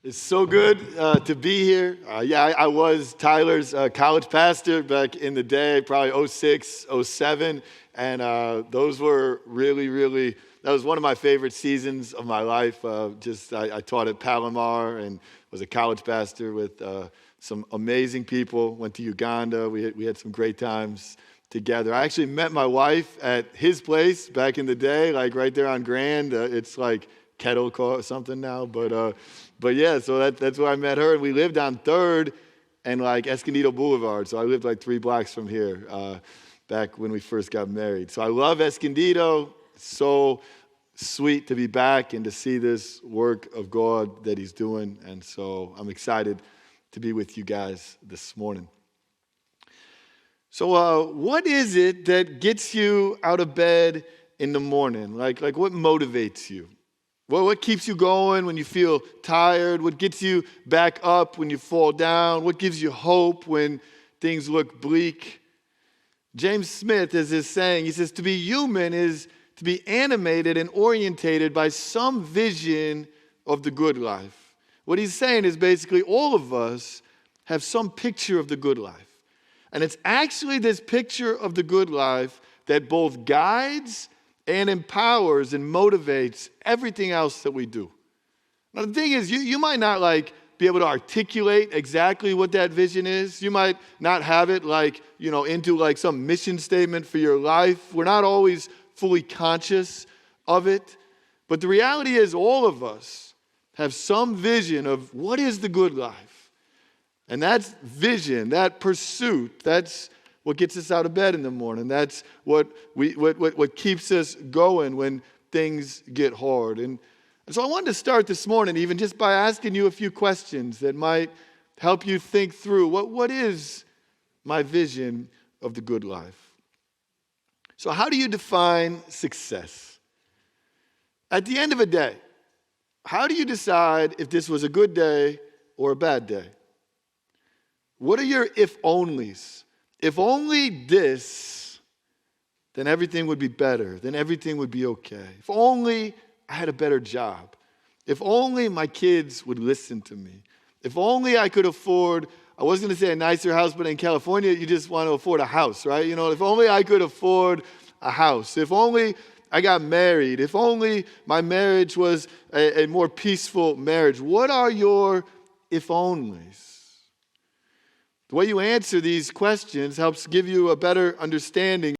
It's so good to be here. I was Tyler's college pastor back in the day, probably '06, '07. And those were really, that was one of my favorite seasons of my life. I taught at Palomar and was a college pastor with some amazing people. Went to Uganda. We had some great times together. I actually met my wife at his place back in the day, like right there on Grand. It's like Kettle or something now, but yeah, so that's where I met her, and we lived on 3rd and like Escondido Boulevard. So I lived like 3 blocks from here back when we first got married. So I love Escondido. It's so sweet to be back and to see this work of God that He's doing, and so I'm excited to be with you guys this morning. So what is it that gets you out of bed in the morning? Like what motivates you? Well, what keeps you going when you feel tired? What gets you back up when you fall down? What gives you hope when things look bleak? James Smith has this saying. He says, to be human is to be animated and orientated by some vision of the good life. What he's saying is basically all of us have some picture of the good life. And it's actually this picture of the good life that both guides and empowers and motivates everything else that we do. Now, the thing is, you might not be able to articulate exactly what that vision is. You might not have it into some mission statement for your life. We're not always fully conscious of it. But the reality is all of us have some vision of what is the good life. And that's vision, that pursuit, that's what gets us out of bed in the morning. That's what keeps us going when things get hard. And so I wanted to start this morning even just by asking you a few questions that might help you think through what is my vision of the good life. So how do you define success? At the end of a day, how do you decide if this was a good day or a bad day? What are your if-onlys? If only this, then everything would be better. Then everything would be okay. If only I had a better job. If only my kids would listen to me. If only I could afford, I was going to say a nicer house, but in California, you just want to afford a house, right? If only I could afford a house. If only I got married. If only my marriage was a more peaceful marriage. What are your if-onlys? The way you answer these questions helps give you a better understanding